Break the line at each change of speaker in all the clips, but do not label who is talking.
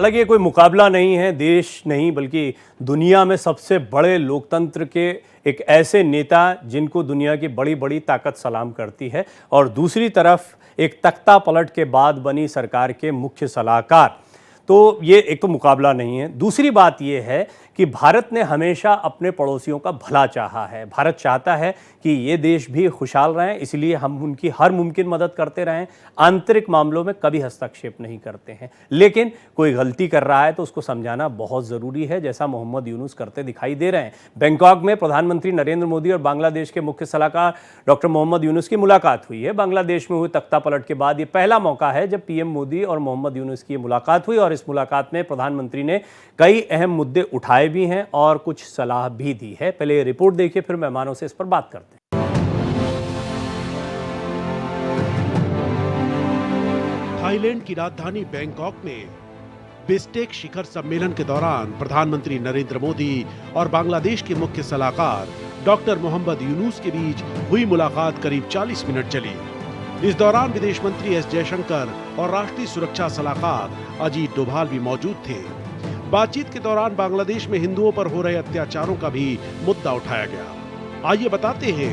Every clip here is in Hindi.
हालांकि ये कोई मुकाबला नहीं है, देश नहीं बल्कि दुनिया में सबसे बड़े लोकतंत्र के एक ऐसे नेता जिनको दुनिया की बड़ी बड़ी ताकत सलाम करती है, और दूसरी तरफ एक तख्ता पलट के बाद बनी सरकार के मुख्य सलाहकार। तो ये एक तो मुकाबला नहीं है। दूसरी बात ये है कि भारत ने हमेशा अपने पड़ोसियों का भला चाहा है। भारत चाहता है कि ये देश भी खुशहाल रहें, इसलिए हम उनकी हर मुमकिन मदद करते रहें। आंतरिक मामलों में कभी हस्तक्षेप नहीं करते हैं, लेकिन कोई गलती कर रहा है तो उसको समझाना बहुत ज़रूरी है, जैसा मोहम्मद यूनुस करते दिखाई दे रहे हैं। बैंकॉक में प्रधानमंत्री नरेंद्र मोदी और बांग्लादेश के मुख्य सलाहकार डॉक्टर मोहम्मद यूनुस की मुलाकात हुई है। बांग्लादेश में हुए तख्ता पलट के बाद ये पहला मौका है जब पीएम मोदी और मोहम्मद यूनुस की मुलाकात हुई, और इस मुलाकात में प्रधानमंत्री ने कई अहम मुद्दे उठाए भी हैं और कुछ सलाह भी दी है। पहले ये रिपोर्ट देखिए, फिर मेहमानों से इस पर बात करते हैं।
थाईलैंड की राजधानी बैंकॉक में बिस्टेक शिखर सम्मेलन के दौरान प्रधानमंत्री नरेंद्र मोदी और बांग्लादेश के मुख्य सलाहकार डॉक्टर मोहम्मद यूनुस के बीच हुई मुलाकात करीब 40 मिनट चली। इस दौरान विदेश मंत्री एस जयशंकर और राष्ट्रीय सुरक्षा सलाहकार अजीत डोभाल भी मौजूद थे। बातचीत के दौरान बांग्लादेश में हिंदुओं पर हो रहे अत्याचारों का भी मुद्दा उठाया गया। आइए बताते हैं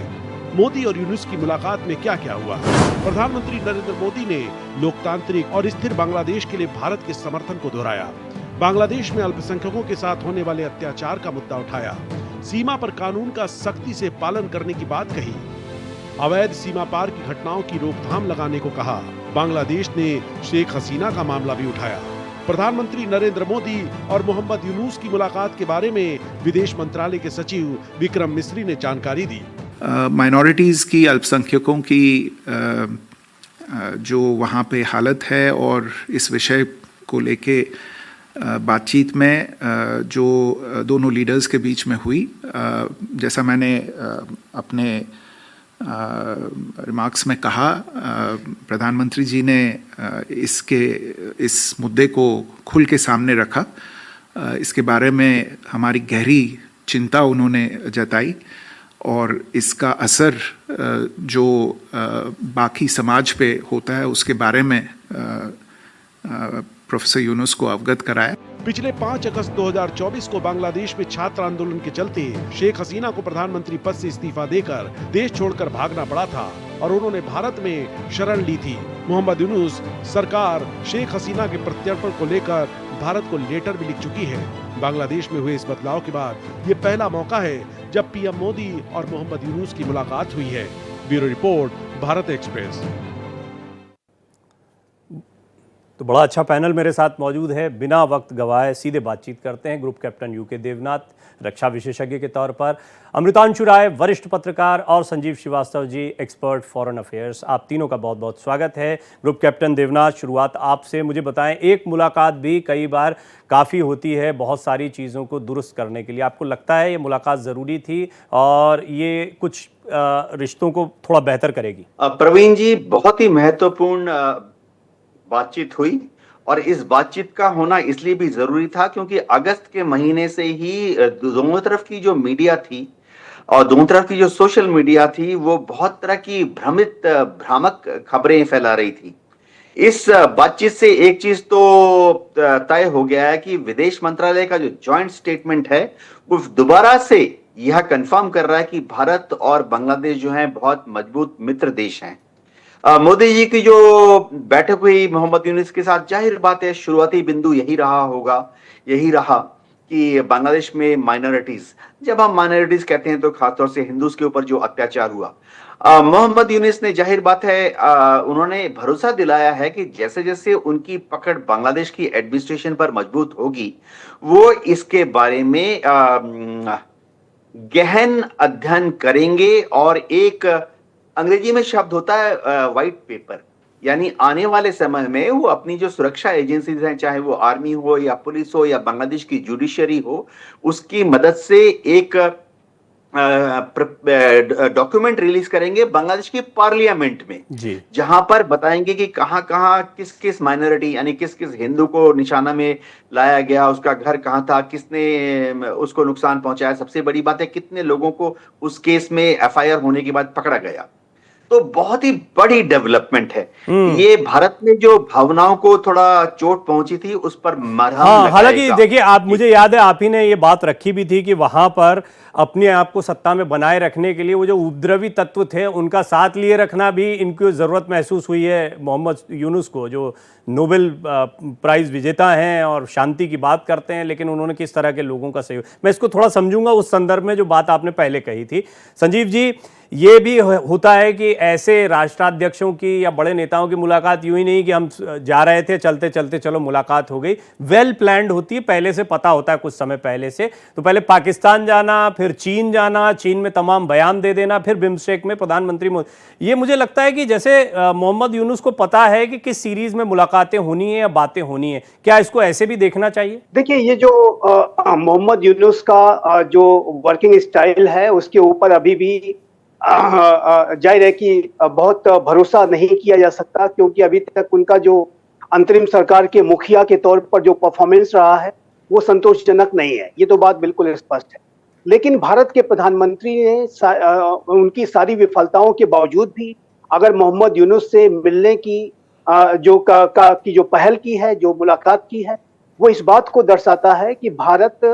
मोदी और यूनुस की मुलाकात में क्या क्या हुआ। प्रधानमंत्री नरेंद्र मोदी ने लोकतांत्रिक और स्थिर बांग्लादेश के लिए भारत के समर्थन को दोहराया। बांग्लादेश में अल्पसंख्यकों के साथ होने वाले अत्याचार का मुद्दा उठाया। सीमा पर कानून का सख्ती से पालन करने की बात कही। अवैध सीमा पार की घटनाओं की रोकथाम लगाने को कहा। बांग्लादेश ने शेख हसीना का मामला भी उठाया। प्रधानमंत्री नरेंद्र मोदी और मोहम्मद यूनुस की मुलाकात के बारे में विदेश मंत्रालय के सचिव विक्रम मिस्री ने जानकारी दी।
माइनॉरिटीज़ की, अल्पसंख्यकों की जो वहाँ पे हालत है और इस विषय को लेके बातचीत में जो दोनों लीडर्स के बीच में हुई, जैसा मैंने अपने रिमार्क्स में कहा, प्रधानमंत्री जी ने इस मुद्दे को खुल के सामने रखा। इसके बारे में हमारी गहरी चिंता उन्होंने जताई और इसका असर जो बाकी समाज पे होता है उसके बारे में प्रोफेसर यूनुस को अवगत कराया।
पिछले 5 अगस्त 2024 को बांग्लादेश में छात्र आंदोलन के चलते शेख हसीना को प्रधानमंत्री पद से इस्तीफा देकर देश छोड़कर भागना पड़ा था और उन्होंने भारत में शरण ली थी। मोहम्मद यूनुस सरकार शेख हसीना के प्रत्यर्पण को लेकर भारत को लेटर भी लिख चुकी है। बांग्लादेश में हुए इस बदलाव के बाद ये पहला मौका है जब पीएम मोदी और मोहम्मद यूनुस की मुलाकात हुई है। Bureau report, Bharat express.
तो बड़ा अच्छा पैनल मेरे साथ मौजूद है। बिना वक्त गवाए सीधे बातचीत करते हैं। ग्रुप कैप्टन यूके देवनाथ, रक्षा विशेषज्ञ के तौर पर, अमृतांशु राय, वरिष्ठ पत्रकार, और Sanjeev Srivastava ji, expert foreign affairs. आप तीनों का बहुत बहुत स्वागत है। ग्रुप कैप्टन देवनाथ, शुरुआत आपसे। मुझे बताएं, एक मुलाकात भी कई बार काफ़ी होती है बहुत सारी चीज़ों को दुरुस्त करने के लिए। आपको लगता है ये मुलाकात ज़रूरी थी और ये कुछ रिश्तों को थोड़ा बेहतर करेगी?
प्रवीण जी, बहुत ही महत्वपूर्ण बातचीत हुई और इस बातचीत का होना इसलिए भी जरूरी था क्योंकि अगस्त के महीने से ही दोनों तरफ की जो मीडिया थी और दोनों तरफ की जो सोशल मीडिया थी वो बहुत तरह की भ्रामक खबरें फैला रही थी। इस बातचीत से एक चीज तो तय हो गया है कि विदेश मंत्रालय का जो जॉइंट स्टेटमेंट है वो दोबारा से यह कंफर्म कर रहा है कि भारत और बांग्लादेश जो हैं बहुत मजबूत मित्र देश हैं। मोदी जी की जो बैठक हुई मोहम्मद यूनुस के साथ, जाहिर बात है शुरुआती बिंदु यही रहा कि बांग्लादेश में माइनॉरिटीज, जब हम माइनॉरिटीज कहते हैं तो खासतौर से हिंदूज के ऊपर जो अत्याचार हुआ, मोहम्मद यूनुस ने, जाहिर बात है, उन्होंने भरोसा दिलाया है कि जैसे जैसे उनकी पकड़ बांग्लादेश की एडमिनिस्ट्रेशन पर मजबूत होगी वो इसके बारे में गहन अध्ययन करेंगे और एक अंग्रेजी में शब्द होता है व्हाइट पेपर, यानी आने वाले समय में वो अपनी जो सुरक्षा एजेंसीज हैं, चाहे वो आर्मी हो या पुलिस हो या बांग्लादेश की जुडिशरी हो, उसकी मदद से एक डॉक्यूमेंट रिलीज करेंगे बांग्लादेश की पार्लियामेंट में, जहां पर बताएंगे कि कहां कहां किस किस माइनॉरिटी यानी किस किस हिंदू को निशाना में लाया गया, उसका घर कहां था, किसने उसको नुकसान पहुंचाया, सबसे बड़ी बात है कितने लोगों को उस केस में एफआईआर होने के बाद पकड़ा गया। तो बहुत ही बड़ी डेवलपमेंट है। ये भारत में जो भावनाओं को थोड़ा चोट पहुंची थी उस पर मरहम
हाँ, हालांकि
लगाएगा।
देखिए, आप, मुझे याद है आप ही ने ये बात रखी भी थी कि वहां पर अपने आप को सत्ता में बनाए रखने के लिए वो जो उपद्रवी तत्व थे उनका साथ लिए रखना भी इनको जरूरत महसूस हुई है मोहम्मद यूनुस को, जो नोबेल प्राइज विजेता हैं और शांति की बात करते हैं, लेकिन उन्होंने किस तरह के लोगों का सहयोग, मैं इसको थोड़ा समझूंगा उस संदर्भ में जो बात आपने पहले कही थी। संजीव जी, ये भी होता है कि ऐसे राष्ट्राध्यक्षों की या बड़े नेताओं की मुलाकात यूं ही नहीं कि हम जा रहे थे चलते चलते चलो मुलाकात हो गई, वेल प्लान्ड होती है, पहले से पता होता है कुछ समय पहले से। तो पहले पाकिस्तान जाना, फिर चीन जाना, चीन में तमाम बयान दे देना, फिर बिम्स्टेक में प्रधानमंत्री ये मुझे लगता है कि जैसे मोहम्मद यूनुस को पता है कि किस सीरीज में मुलाकातें होनी है या बातें होनी है। क्या इसको ऐसे भी देखना चाहिए?
देखिए, ये जो मोहम्मद यूनुस का जो वर्किंग स्टाइल है उसके ऊपर अभी भी जाहिर है कि बहुत भरोसा नहीं किया जा सकता, क्योंकि अभी तक उनका जो अंतरिम सरकार के मुखिया के तौर पर जो परफॉर्मेंस रहा है वो संतोषजनक नहीं है, ये तो बात बिल्कुल स्पष्ट है। लेकिन भारत के प्रधानमंत्री ने उनकी सारी विफलताओं के बावजूद भी अगर मोहम्मद यूनुस से मिलने की जो पहल की है, जो मुलाकात की है, वो इस बात को दर्शाता है कि भारत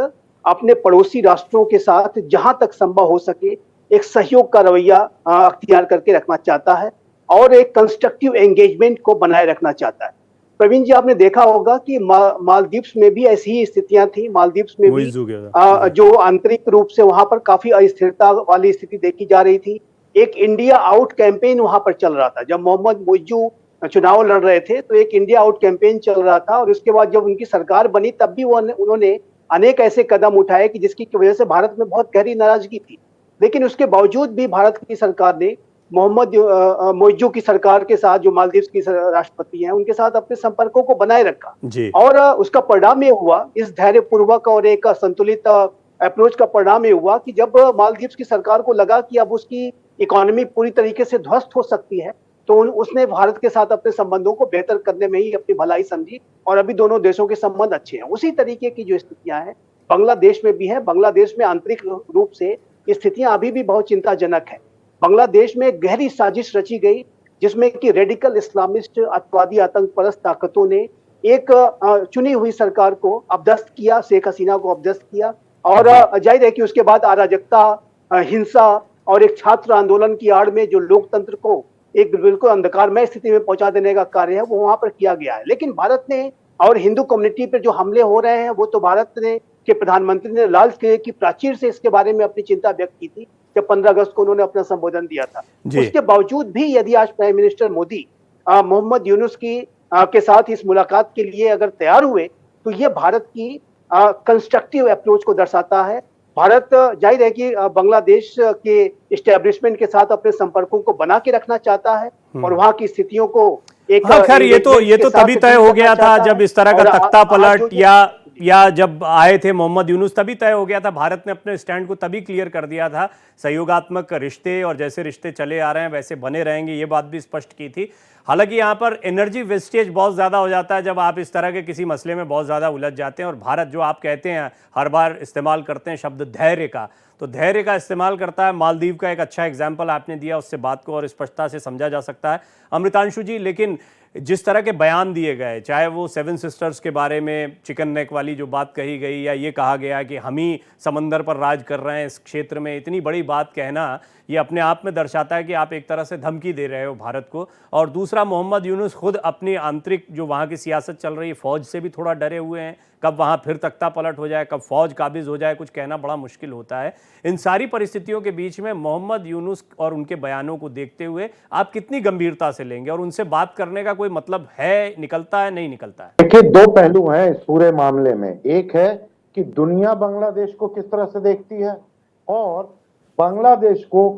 अपने पड़ोसी राष्ट्रों के साथ जहां तक संभव हो सके एक सहयोग का रवैया अख्तियार करके रखना चाहता है और एक कंस्ट्रक्टिव एंगेजमेंट को बनाए रखना चाहता है। प्रवीण जी, आपने देखा होगा कि मालदीव्स में भी ऐसी ही स्थितियां थी। मालदीव्स में भी जो आंतरिक रूप से वहां पर काफी अस्थिरता वाली स्थिति देखी जा रही थी। एक इंडिया आउट कैंपेन वहां पर चल रहा था। जब मोहम्मद मोइज्जू चुनाव लड़ रहे थे तो एक इंडिया आउट कैंपेन चल रहा था, और उसके बाद जब उनकी सरकार बनी तब भी उन्होंने अनेक ऐसे कदम उठाए कि जिसकी वजह से भारत में बहुत गहरी नाराजगी थी। लेकिन उसके बावजूद भी भारत की सरकार ने मोहम्मद मोइज्जू की सरकार के साथ, जो मालदीव्स की राष्ट्रपति हैं, उनके साथ अपने संपर्कों को बनाए रखा और उसका परिणाम ये हुआ, इस धैर्यपूर्वक और एक संतुलित अप्रोच का परिणाम ये हुआ कि जब मालदीव्स की सरकार को लगा कि अब उसकी इकोनॉमी पूरी तरीके से ध्वस्त हो सकती है, तो उसने भारत के साथ अपने संबंधों को बेहतर करने में ही अपनी भलाई समझी और अभी दोनों देशों के संबंध अच्छे हैं। उसी तरीके की जो स्थितियां हैं बांग्लादेश में भी है। बांग्लादेश में आंतरिक रूप से स्थितियां अभी भी बहुत चिंताजनक है। बांग्लादेश में गहरी साजिश रची गई जिसमें कि रेडिकल इस्लामिस्ट अतवादी आतंकपरस्त ताकतों ने एक चुनी हुई सरकार को अपदस्थ किया, शेख हसीना को अपदस्थ किया, और जाहिर है कि उसके बाद अराजकता, हिंसा और एक छात्र आंदोलन की आड़ में जो लोकतंत्र को एक बिल्कुल अंधकारमय स्थिति में पहुंचा देने का कार्य है वो वहां पर किया गया है। लेकिन भारत ने, और हिंदू कम्युनिटी पर जो हमले हो रहे हैं वो तो भारत ने के प्रधानमंत्री ने लाल किले की प्राचीर से इसके बारे में अपनी चिंता व्यक्त की थी जब 15 अगस्त को उन्होंने अपना संबोधन दिया था। उसके बावजूद भी यदि आज प्राइम मिनिस्टर मोदी मोहम्मद यूनुस की के साथ इस मुलाकात के लिए अगर तैयार हुए तो ये भारत की कंस्ट्रक्टिव अप्रोच को दर्शाता है। भारत जाहिर है कि बांग्लादेश के इस्टेब्लिशमेंट के साथ अपने संपर्कों को बना के रखना चाहता है और वहां की स्थितियों को एक,
हाँ, खैर ये तो तभी तय हो गया था जब इस तरह का तख्ता पलट या जब आए थे मोहम्मद यूनुस, तभी तय हो गया था। भारत ने अपने स्टैंड को तभी क्लियर कर दिया था, सहयोगात्मक रिश्ते और जैसे रिश्ते चले आ रहे हैं वैसे बने रहेंगे, ये बात भी स्पष्ट की थी। हालांकि यहाँ पर एनर्जी वेस्टेज बहुत ज़्यादा हो जाता है जब आप इस तरह के किसी मसले में बहुत ज़्यादा उलझ जाते हैं। और भारत, जो आप कहते हैं, हर बार इस्तेमाल करते हैं शब्द धैर्य का, तो धैर्य का इस्तेमाल करता है। मालदीव का एक अच्छा एग्जाम्पल आपने दिया, उससे बात को और स्पष्टता से समझा जा सकता है। अमृतांशु जी, लेकिन जिस तरह के बयान दिए गए, चाहे वो 7 सिस्टर्स के बारे में चिकन नेक वाली जो बात कही गई, या ये कहा गया कि हम ही समंदर पर राज कर रहे हैं इस क्षेत्र में, इतनी बड़ी बात कहना ये अपने आप में दर्शाता है कि आप एक तरह से धमकी दे रहे हो भारत को। और दूसरा, मोहम्मद यूनुस खुद अपनी आंतरिक जो वहाँ की सियासत चल रही है, फौज से भी थोड़ा डरे हुए हैं, कब वहाँ फिर तख्ता पलट हो जाए, कब फौज काबिज हो जाए, कुछ कहना बड़ा मुश्किल होता है। इन सारी परिस्थितियों के बीच में मोहम्मद यूनुस और उनके बयानों को देखते हुए आप कितनी गंभीरता से लेंगे और उनसे बात करने का कोई मतलब है, निकलता है, नहीं निकलता है?
देखिए, 2 पहलू हैं इस पूरे मामले में। एक है कि दुनिया बांग्लादेश को किस तरह से देखती है और बांग्लादेश को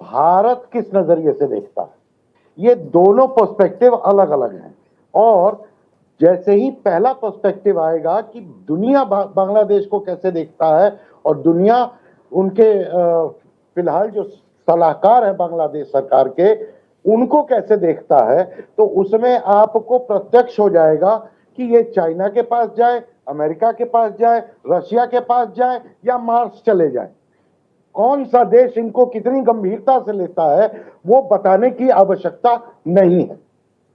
भारत किस नजरिए से देखता है। ये दोनों पर्सपेक्टिव अलग अलग हैं, और जैसे ही पहला पर्सपेक्टिव आएगा कि दुनिया बांग्लादेश को कैसे देखता है और दुनिया उनके फिलहाल जो सलाहकार है बांग्लादेश सरकार के, उनको कैसे देखता है, तो उसमें आपको प्रत्यक्ष हो जाएगा कि ये चाइना के पास जाए, अमेरिका के पास जाए, रशिया के पास जाए या मार्स चले जाए, कौन सा देश इनको कितनी गंभीरता से लेता है वो बताने की आवश्यकता नहीं है।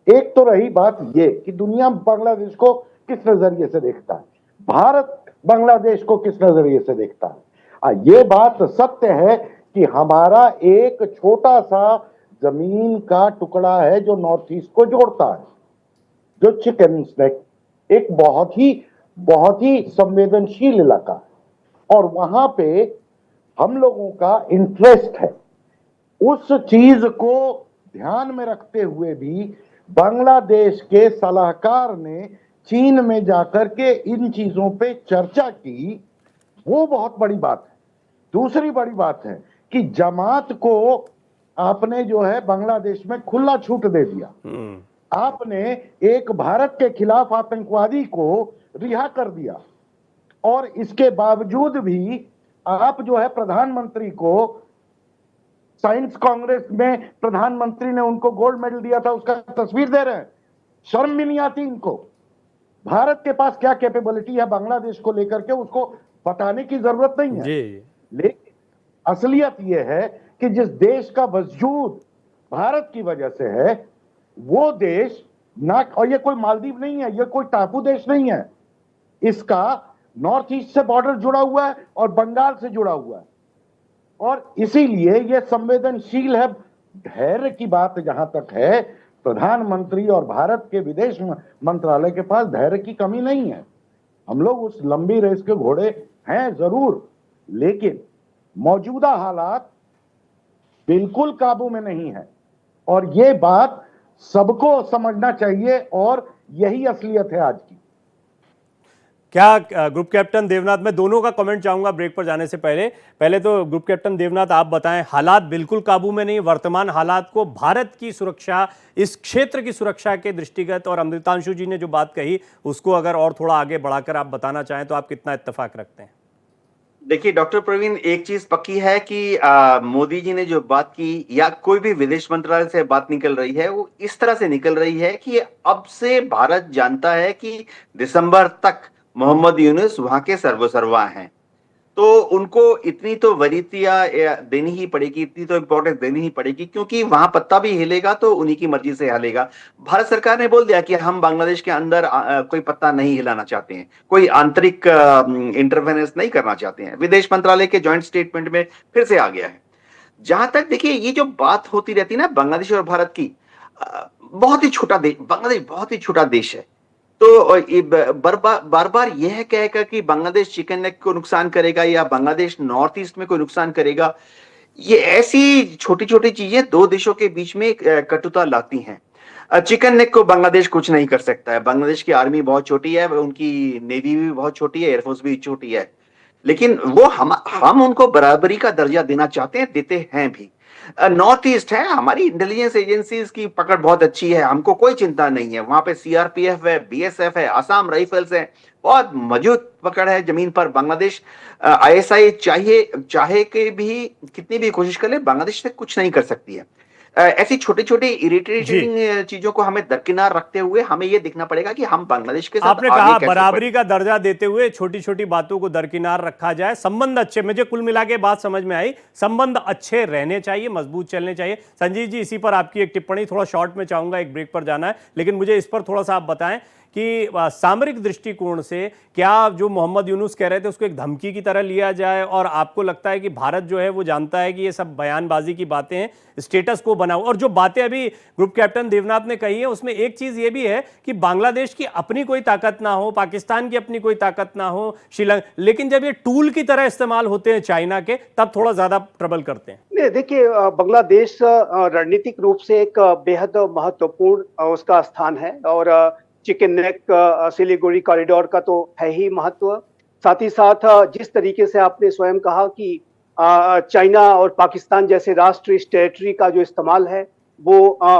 एक तो रही बात ये कि दुनिया बांग्लादेश को किस नजरिए से देखता है, भारत बांग्लादेश को किस नजरिए से देखता है। ये बात सत्य है कि हमारा एक छोटा सा जमीन का टुकड़ा है जो नॉर्थ ईस्ट को जोड़ता है, जो चिकन नेक, एक बहुत ही संवेदनशील इलाका है और वहां पे हम लोगों का इंटरेस्ट है। उस चीज को ध्यान में रखते हुए भी बांग्लादेश के सलाहकार ने चीन में जाकर के इन चीजों पे चर्चा की, वो बहुत बड़ी बात है। दूसरी बड़ी बात है कि जमात को आपने जो है बांग्लादेश में खुला छूट दे दिया, आपने एक भारत के खिलाफ आतंकवादी को रिहा कर दिया और इसके बावजूद भी आप जो है प्रधानमंत्री को, साइंस कांग्रेस में प्रधानमंत्री ने उनको गोल्ड मेडल दिया था, उसका तस्वीर दे रहे हैं। शर्म भी नहीं आती इनको। भारत के पास क्या कैपेबिलिटी है बांग्लादेश को लेकर के उसको बताने की जरूरत नहीं है। लेकिन असलियत यह है कि जिस देश का वजूद भारत की वजह से है वो देश ना, और ये कोई मालदीव नहीं है, ये कोई टापू देश नहीं है, इसका नॉर्थ ईस्ट से बॉर्डर जुड़ा हुआ है और बंगाल से जुड़ा हुआ है और इसीलिए यह संवेदनशील है। धैर्य की बात जहां तक है, प्रधानमंत्री और भारत के विदेश मंत्रालय के पास धैर्य की कमी नहीं है। हम लोग उस लंबी रेस के घोड़े हैं जरूर, लेकिन मौजूदा हालात बिल्कुल काबू में नहीं है और ये बात सबको समझना चाहिए और यही असलियत है आज की।
क्या ग्रुप कैप्टन देवनाथ, मैं दोनों का कमेंट चाहूंगा ब्रेक पर जाने से पहले तो ग्रुप कैप्टन देवनाथ आप बताएं, हालात बिल्कुल काबू में नहीं, वर्तमान हालात को भारत की सुरक्षा, इस क्षेत्र की सुरक्षा के दृष्टिगत, और अमृतांशु जी ने जो बात कही उसको अगर और थोड़ा आगे बढ़ाकर आप बताना चाहें तो आप कितना इत्तेफाक रखते हैं?
देखिए डॉक्टर प्रवीण, एक चीज पक्की है कि मोदी जी ने जो बात की या कोई भी विदेश मंत्रालय से बात निकल रही है वो इस तरह से निकल रही है कि अब से भारत जानता है कि दिसंबर तक मोहम्मद यूनुस वहां के सर्वसर्वा हैं, तो उनको इतनी तो वरीयता देनी ही पड़ेगी, इतनी तो इंपॉर्टेंस देनी ही पड़ेगी, क्योंकि वहां पत्ता भी हिलेगा तो उन्हीं की मर्जी से हिलेगा। भारत सरकार ने बोल दिया कि हम बांग्लादेश के अंदर कोई पत्ता नहीं हिलाना चाहते हैं, कोई आंतरिक इंटरफेरेंस नहीं करना चाहते हैं। विदेश मंत्रालय के जॉइंट स्टेटमेंट में फिर से आ गया है। जहां तक देखिए ये जो बात होती रहती है ना बांग्लादेश और भारत की, बहुत ही छोटा देश बांग्लादेश, बहुत ही छोटा देश है, तो बार बार यह कहकर कि बांग्लादेश चिकन नेक को नुकसान करेगा या बांग्लादेश नॉर्थ ईस्ट में कोई नुकसान करेगा, ये ऐसी छोटी छोटी चीजें दो देशों के बीच में कटुता लाती हैं। चिकन नेक को बांग्लादेश कुछ नहीं कर सकता है। बांग्लादेश की आर्मी बहुत छोटी है, उनकी नेवी भी बहुत छोटी है, एयरफोर्स भी छोटी है, लेकिन वो हम उनको बराबरी का दर्जा देना चाहते हैं, देते हैं भी। नॉर्थ ईस्ट है, हमारी इंटेलिजेंस एजेंसीज की पकड़ बहुत अच्छी है, हमको कोई चिंता नहीं है। वहां पे सीआरपीएफ है, बीएसएफ है, असम राइफल्स है, बहुत मजबूत पकड़ है जमीन पर। बांग्लादेश आईएसआई चाहे के भी कितनी भी कोशिश कर ले, बांग्लादेश से कुछ नहीं कर सकती है। ऐसी छोटी छोटी इरिटेटिंग चीजों को हमें दरकिनार रखते हुए हमें यह देखना पड़ेगा कि हम बांग्लादेश के साथ
आपने
आगे
कहा
कैसे
बराबरी का दर्जा देते हुए छोटी छोटी बातों को दरकिनार रखा जाए, संबंध अच्छे, मुझे कुल मिला के बात समझ में आई, संबंध अच्छे रहने चाहिए, मजबूत चलने चाहिए। संजीव जी, इसी पर आपकी एक टिप्पणी, थोड़ा शॉर्ट में चाहूंगा, एक ब्रेक पर जाना है, लेकिन मुझे इस पर थोड़ा सा आप बताएं कि सामरिक दृष्टिकोण से क्या जो मोहम्मद यूनुस कह रहे थे उसको एक धमकी की तरह लिया जाए, और आपको लगता है कि भारत जो है वो जानता है कि ये सब बयानबाजी की बातें हैं, स्टेटस को बनाओ, और जो बातें अभी ग्रुप कैप्टन देवनाथ ने कही है उसमें एक चीज ये भी है कि बांग्लादेश की अपनी कोई ताकत ना हो, पाकिस्तान की अपनी कोई ताकत ना हो, श्रीलंका, लेकिन जब ये टूल की तरह इस्तेमाल होते हैं चाइना के, तब थोड़ा ज्यादा ट्रबल करते हैं।
नहीं, देखिए बांग्लादेश रणनीतिक रूप से एक बेहद महत्वपूर्ण उसका स्थान है और चिकन नेक सिलीगुड़ी कॉरिडोर का तो है ही महत्व। साथ ही साथ जिस तरीके से आपने स्वयं कहा कि चाइना और पाकिस्तान जैसे राष्ट्र इस टेरिटरी का जो इस्तेमाल है वो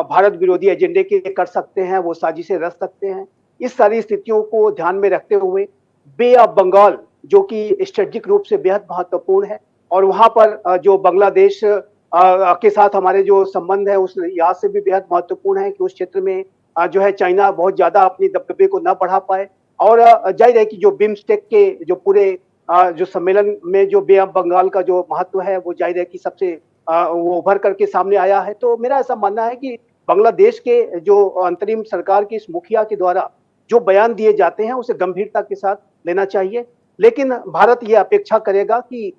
भारत विरोधी एजेंडे के कर सकते हैं, वो साजिशें रच सकते हैं। इस सारी स्थितियों को ध्यान में रखते हुए बे ऑफ बंगाल जो कि स्ट्रेटेजिक रूप से बेहद महत्वपूर्ण है और वहां पर जो बांग्लादेश के साथ हमारे जो संबंध है उस लिहाज से भी बेहद महत्वपूर्ण है कि उस क्षेत्र में जो है चाइना बहुत ज्यादा अपनी दबदबे को न बढ़ा पाए। और जाहिर है कि जो बिम्स्टेक के जो पूरे जो सम्मेलन में जो बे ऑफ बंगाल का जो महत्व है वो जाहिर है कि सबसे वो उभर करके सामने आया है। तो मेरा ऐसा मानना है कि बांग्लादेश के जो अंतरिम सरकार की इस मुखिया के द्वारा जो बयान दिए जाते हैं उसे गंभीरता के साथ लेना चाहिए। लेकिन भारत ये अपेक्षा करेगा कि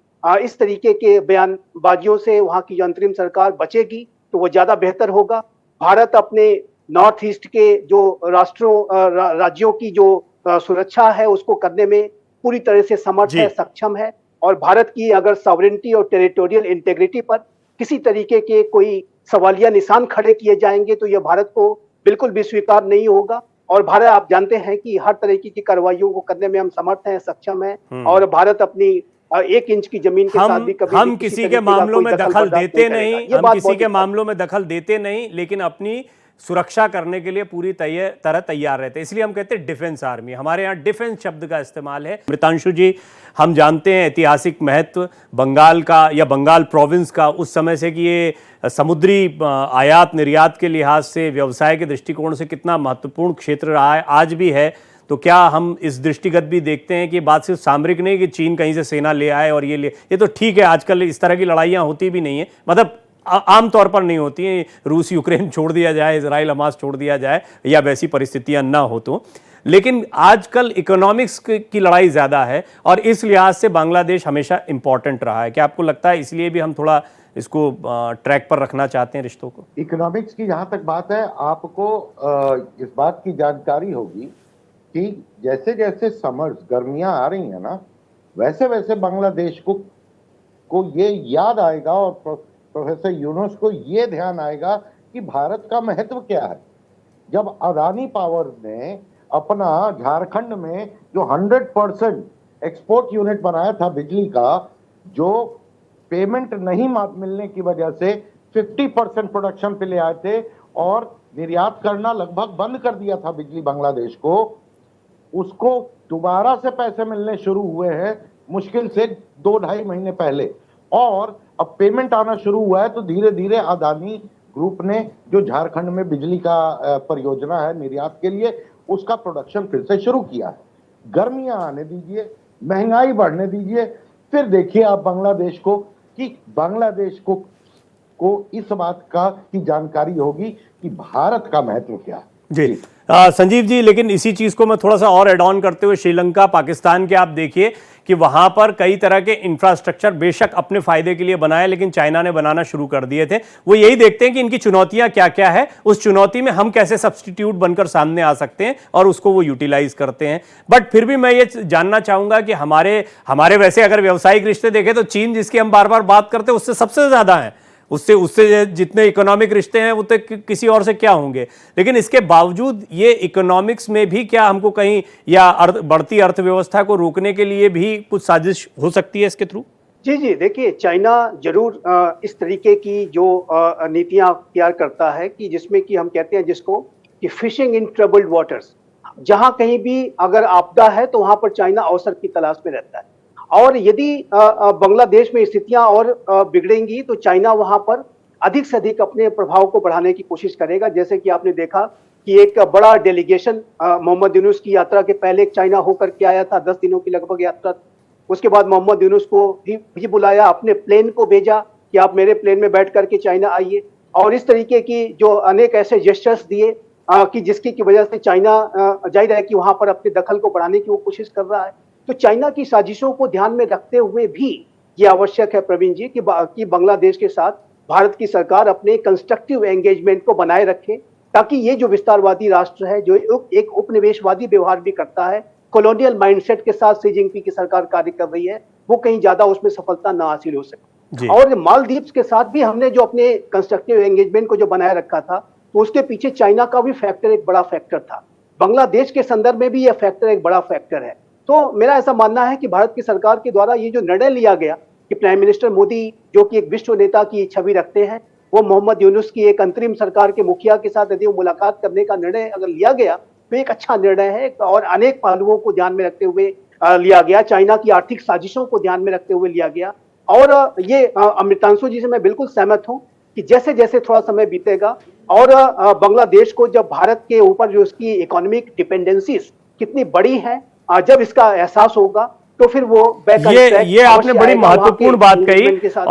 इस तरीके के बयानबाजियों से वहां की जो अंतरिम सरकार बचेगी तो वो ज्यादा बेहतर होगा। भारत अपने नॉर्थ ईस्ट के जो राज्यों की जो सुरक्षा है उसको करने में पूरी तरह से समर्थ है, सक्षम है। और भारत की अगर सॉवरेनिटी और टेरिटोरियल इंटेग्रिटी पर किसी तरीके के कोई सवालिया निशान खड़े किए जाएंगे तो यह भारत को बिल्कुल भी स्वीकार नहीं होगा। और भारत, आप जानते हैं कि हर तरीके की कार्रवाइयों को करने में हम समर्थ हैं, सक्षम हैं। और भारत अपनी 1 इंच की जमीन के साथ भी कभी
हम किसी के मामलों में दखल देते नहीं, हम किसी के मामलों में दखल देते नहीं, लेकिन अपनी सुरक्षा करने के लिए पूरी तरह तैयार रहते हैं। इसलिए हम कहते हैं डिफेंस आर्मी। हमारे यहाँ डिफेंस शब्द का इस्तेमाल है। अमृतांशु जी, हम जानते हैं ऐतिहासिक महत्व बंगाल का या बंगाल प्रोविंस का उस समय से कि ये समुद्री आयात निर्यात के लिहाज से, व्यवसाय के दृष्टिकोण से कितना महत्वपूर्ण क्षेत्र रहा है, आज भी है। तो क्या हम इस दृष्टिगत भी देखते हैं कि बात सिर्फ सामरिक नहीं कि चीन कहीं से सेना ले आए और ये तो ठीक है, आजकल इस तरह की लड़ाइयाँ होती भी नहीं है, मतलब आमतौर पर नहीं होती हैं। रूस यूक्रेन छोड़ दिया जाए, इजराइल हमास छोड़ दिया जाए या वैसी परिस्थितियां ना हो तो, लेकिन आजकल इकोनॉमिक्स की लड़ाई ज़्यादा है और इस लिहाज से बांग्लादेश हमेशा इंपॉर्टेंट रहा है। क्या आपको लगता है इसलिए भी हम थोड़ा इसको ट्रैक पर रखना चाहते हैं रिश्तों को?
इकोनॉमिक्स की जहां तक बात है, आपको इस बात की जानकारी होगी कि जैसे जैसे समर्स, गर्मियां आ रही हैं ना, वैसे वैसे बांग्लादेश को ये याद आएगा और प्रोफेसर यूनुस को ये ध्यान आएगा कि भारत का महत्व क्या है। जब अदानी पावर ने अपना झारखंड में जो 100% एक्सपोर्ट यूनिट बनाया था बिजली का, जो पेमेंट नहीं मिलने की वजह से 50% प्रोडक्शन पे ले आए थे और निर्यात करना लगभग बंद कर दिया था बिजली बांग्लादेश को, उसको दोबारा से पैसे मिलने शुरू हुए हैं मुश्किल से 2-2.5 महीने पहले, और अब पेमेंट आना शुरू हुआ है। तो धीरे धीरे अदानी ग्रुप ने जो झारखंड में बिजली का परियोजना है निर्यात के लिए, उसका प्रोडक्शन फिर से शुरू किया है। गर्मियां आने दीजिए, महंगाई बढ़ने दीजिए, फिर देखिए आप बांग्लादेश को कि बांग्लादेश को इस बात का की जानकारी होगी कि भारत का महत्व क्या है।
जी संजीव जी, लेकिन इसी चीज को मैं थोड़ा सा और एड ऑन करते हुए, श्रीलंका, पाकिस्तान के आप देखिए कि वहां पर कई तरह के इंफ्रास्ट्रक्चर बेशक अपने फायदे के लिए बनाए, लेकिन चाइना ने बनाना शुरू कर दिए थे। वो यही देखते हैं कि इनकी चुनौतियां क्या क्या है, उस चुनौती में हम कैसे सब्स्टिट्यूट बनकर सामने आ सकते हैं और उसको वो यूटिलाइज करते हैं। बट फिर भी मैं ये जानना चाहूंगा कि हमारे वैसे अगर व्यावसायिक रिश्ते देखें तो चीन, जिसकी हम बार बार बात करते हैं, उससे सबसे ज्यादा है। उससे जितने इकोनॉमिक रिश्ते हैं उतने किसी और से क्या होंगे। लेकिन इसके बावजूद ये इकोनॉमिक्स में भी क्या हमको कहीं या बढ़ती अर्थव्यवस्था को रोकने के लिए भी कुछ साजिश हो सकती है इसके थ्रू?
जी, देखिए, चाइना जरूर इस तरीके की जो नीतियां तैयार करता है कि जिसमें कि हम कहते हैं जिसको कि फिशिंग इन ट्रबल्ड वाटर्स, जहां कहीं भी अगर आपदा है तो वहां पर चाइना अवसर की तलाश में रहता है। और यदि बांग्लादेश में स्थितियां और बिगड़ेंगी तो चाइना वहां पर अधिक से अधिक अपने प्रभाव को बढ़ाने की कोशिश करेगा। जैसे कि आपने देखा कि एक बड़ा डेलीगेशन मोहम्मद यूनुस की यात्रा के पहले चाइना होकर के आया था, 10 दिनों की लगभग यात्रा। उसके बाद मोहम्मद यूनुस को भी बुलाया, अपने प्लेन को भेजा कि आप मेरे प्लेन में बैठ करके चाइना आइए। और इस तरीके की जो अनेक ऐसे जेस्चर्स दिए कि जिसकी की वजह से चाइना जाहिर है कि वहां पर अपने दखल को बढ़ाने की वो कोशिश कर रहा है। तो चाइना की साजिशों को ध्यान में रखते हुए भी ये आवश्यक है प्रवीण जी कि बांग्लादेश के साथ भारत की सरकार अपने कंस्ट्रक्टिव एंगेजमेंट को बनाए रखे, ताकि ये जो विस्तारवादी राष्ट्र है, जो एक उपनिवेशवादी व्यवहार भी करता है, कॉलोनियल माइंडसेट के साथ शी जिनपिंग की सरकार कार्य कर रही है, वो कहीं ज्यादा उसमें सफलता ना हासिल हो सके। और मालदीव्स के साथ भी हमने जो अपने कंस्ट्रक्टिव एंगेजमेंट को जो बनाए रखा था, तो उसके पीछे चाइना का भी फैक्टर एक बड़ा फैक्टर था। बांग्लादेश के संदर्भ में भी यह फैक्टर एक बड़ा फैक्टर है। तो मेरा ऐसा मानना है कि भारत की सरकार के द्वारा ये जो निर्णय लिया गया कि प्राइम मिनिस्टर मोदी, जो कि एक विश्व नेता की छवि रखते हैं, वो मोहम्मद यूनुस की एक अंतरिम सरकार के मुखिया के साथ यदि मुलाकात करने का निर्णय अगर लिया गया तो एक अच्छा निर्णय है और अनेक पहलुओं को ध्यान में रखते हुए लिया गया, चाइना की आर्थिक साजिशों को ध्यान में रखते हुए लिया गया। और ये अमृतांशु जी से मैं बिल्कुल सहमत हूँ कि जैसे जैसे थोड़ा समय बीतेगा और बांग्लादेश को जब भारत के ऊपर जो उसकी इकोनॉमिक डिपेंडेंसीज कितनी बड़ी है, जब इसका एहसास होगा तो फिर वो back on track
ये आपने
अवश्य
बड़ी
आएगा वहाँ
महत्वपूर्ण
के
बात कही।
engagement के साथ।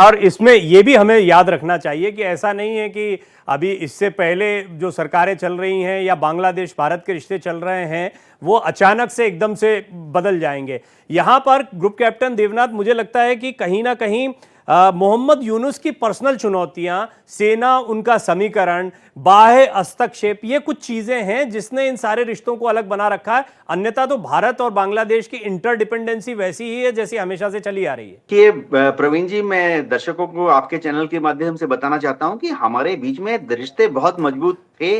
और इसमें ये भी हमें याद रखना चाहिए कि ऐसा नहीं है कि अभी इससे पहले जो सरकारें चल रही हैं या बांग्लादेश भारत के रिश्ते चल रहे हैं वो अचानक से एकदम से बदल जाएंगे। यहां पर ग्रुप कैप्टन देवनाथ, मुझे लगता है कि कहीं ना कहीं मोहम्मद यूनुस की पर्सनल चुनौतियां, सेना उनका समीकरण, बाह्य हस्तक्षेप, ये कुछ चीजें हैं जिसने इन सारे रिश्तों को अलग बना रखा है। अन्यथा तो भारत और बांग्लादेश की इंटरडिपेंडेंसी वैसी ही है जैसी हमेशा से चली आ रही है।
कि प्रवीण जी, मैं दर्शकों को आपके चैनल के माध्यम से बताना चाहता हूं कि हमारे बीच में रिश्ते बहुत मजबूत थे,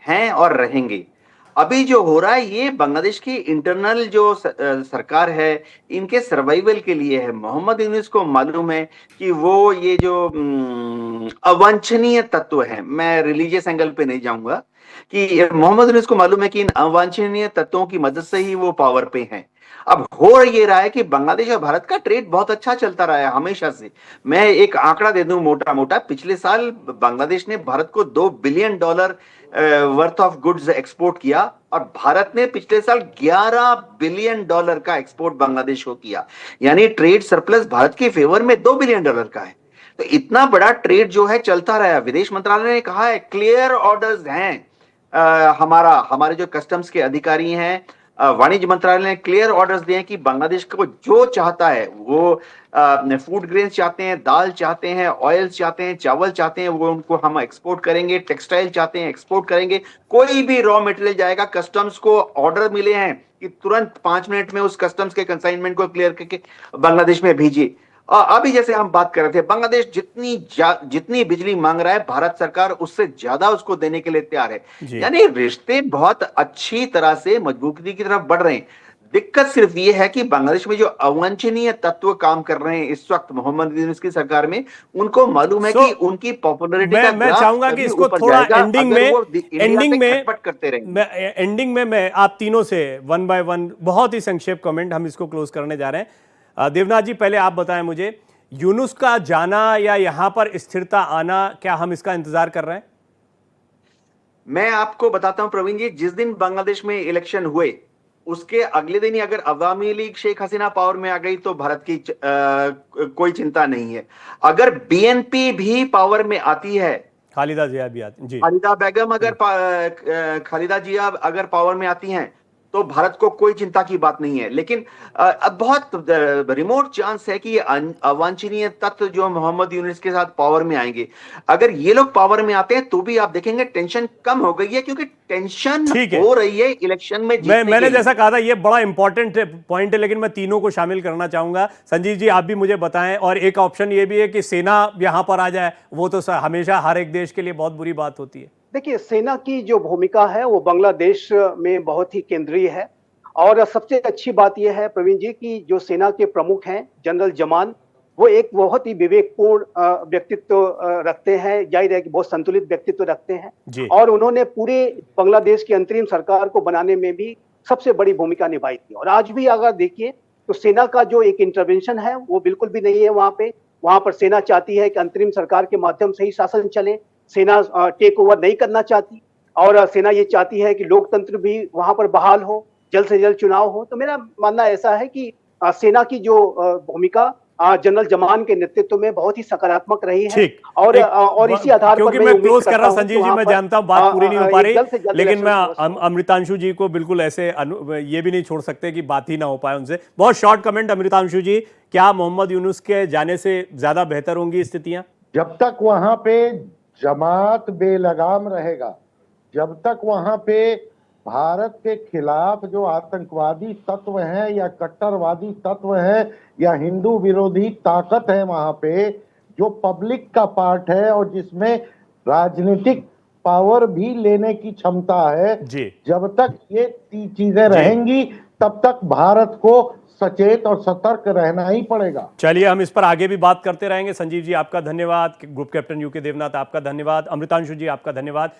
हैं और रहेंगे। अभी जो हो रहा है ये बांग्लादेश की इंटरनल जो सरकार है, इनके सर्वाइवल के लिए है। मोहम्मद यूनुस को मालूम है कि वो ये जो अवांछनीय तत्व है, मैं रिलीजियस एंगल पे नहीं जाऊंगा, कि मोहम्मद यूनुस को मालूम है कि इन अवांछनीय तत्वों की मदद से ही वो पावर पे हैं। अब हो ये रहा है कि बांग्लादेश और भारत का ट्रेड बहुत अच्छा चलता रहा है हमेशा से। मैं एक आंकड़ा दे दूं मोटा मोटा, पिछले साल बांग्लादेश ने भारत को $2 billion worth of goods export किया और भारत ने पिछले साल $11 बिलियन का एक्सपोर्ट बांग्लादेश को किया। यानी ट्रेड सरप्लस भारत के फेवर में $2 बिलियन का है। तो इतना बड़ा ट्रेड जो है चलता रहा है। विदेश मंत्रालय ने कहा है क्लियर ऑर्डर्स हैं, हमारे जो कस्टम्स के अधिकारी हैं, वाणिज्य मंत्रालय ने क्लियर ऑर्डर्स दिए हैं कि बांग्लादेश को जो चाहता है वो फूड ग्रेन्स चाहते हैं, दाल चाहते हैं, ऑयल्स चाहते हैं, चावल चाहते हैं, वो उनको हम एक्सपोर्ट करेंगे। टेक्सटाइल चाहते हैं, एक्सपोर्ट करेंगे। कोई भी रॉ मटेरियल जाएगा, कस्टम्स को ऑर्डर मिले हैं कि तुरंत 5 मिनट में उस कस्टम्स के कंसाइनमेंट को क्लियर करके बांग्लादेश में भेजिए। अभी जैसे हम बात कर रहे थे, बांग्लादेश जितनी बिजली मांग रहा है, भारत सरकार उससे ज्यादा उसको देने के लिए तैयार है। यानी रिश्ते बहुत अच्छी तरह से मजबूती की तरफ बढ़ रहे हैं। दिक्कत सिर्फ ये है कि बांग्लादेश में जो अवांछनीय तत्व काम कर रहे हैं इस वक्त मोहम्मद यूनुस की सरकार में, उनको मालूम है कि उनकी पॉपुलैरिटी का
मैं चाहूंगा कि इसको थोड़ा एंडिंग में मैं आप तीनों से वन बाय वन बहुत ही संक्षेप कमेंट हम इसको क्लोज करने जा रहे हैं। देवनाथ जी, पहले आप बताएं मुझे, यूनुस का जाना या यहां पर स्थिरता आना, क्या हम इसका इंतजार कर रहे हैं?
मैं आपको बताता हूं प्रवीण जी, जिस दिन बांग्लादेश में इलेक्शन हुए उसके अगले दिन ही अगर अवामी लीग शेख हसीना पावर में आ गई तो भारत की कोई चिंता नहीं है। अगर बीएनपी भी पावर में आती है,
खालिदा जिया भी आती जी,
खालिदा बेगम खालिदा जिया अगर पावर में आती हैं तो भारत को कोई चिंता की बात नहीं है। लेकिन अब बहुत रिमोट चांस है कि ये अवांछनीय तत्व जो मोहम्मद यूनुस के साथ पावर में आएंगे, अगर ये लोग पावर में आते हैं तो भी आप देखेंगे टेंशन कम हो गई है, क्योंकि टेंशन हो रही है इलेक्शन में जीतने
मैंने जैसा कहा था ये बड़ा इंपॉर्टेंट पॉइंट है, लेकिन मैं तीनों को शामिल करना चाहूंगा। संजीव जी, आप भी मुझे बताएं। और एक ऑप्शन ये भी है कि सेना यहां पर आ जाए, वो तो हमेशा हर एक देश के लिए बहुत बुरी बात होती है।
देखिए, सेना की जो भूमिका है वो बांग्लादेश में बहुत ही केंद्रीय है। और सबसे अच्छी बात यह है प्रवीण जी कि जो सेना के प्रमुख हैं जनरल जमान, वो एक बहुत ही विवेकपूर्ण व्यक्तित्व रखते हैं। जाहिर है कि बहुत संतुलित व्यक्तित्व रखते हैं और उन्होंने पूरे बांग्लादेश की अंतरिम सरकार को बनाने में भी सबसे बड़ी भूमिका निभाई थी। और आज भी अगर देखिए तो सेना का जो एक इंटरवेंशन है वो बिल्कुल भी नहीं है वहां पर सेना चाहती है कि अंतरिम सरकार के माध्यम से ही शासन चले। सेना टेक ओवर नहीं करना चाहती और सेना ये चाहती है कि लोकतंत्र भी वहां पर बहाल हो, जल्द से जल्द चुनाव हो। तो मेरा मानना ऐसा है कि सेना की जो भूमिका जनरल जमान के नेतृत्व में बहुत ही सकारात्मक रही है। और इसी आधार पर
क्योंकि मैं क्लोज कर रहा हूं संजीव जी, मैं जानता हूं बात पूरी नहीं हो पा रही, लेकिन मैं अमृतांशु जी को बिल्कुल ऐसे ये भी नहीं छोड़ सकते कि बात ही ना हो पाए उनसे। बहुत शॉर्ट कमेंट अमृतांशु जी, क्या मोहम्मद यूनुस के जाने से ज्यादा बेहतर होंगी स्थितियां?
जब तक वहां पे जमात बेलगाम रहेगा, जब तक वहां पे भारत के खिलाफ जो आतंकवादी तत्व हैं या कट्टरवादी तत्व हैं या हिंदू विरोधी ताकत है, वहां पे जो पब्लिक का पार्ट है और जिसमें राजनीतिक पावर भी लेने की क्षमता है, जब तक ये चीजें रहेंगी तब तक भारत को सचेत और सतर्क रहना ही पड़ेगा।
चलिए, हम इस पर आगे भी बात करते रहेंगे। संजीव जी आपका धन्यवाद, ग्रुप कैप्टन यूके देवनाथ आपका धन्यवाद, अमृतांशु जी आपका धन्यवाद।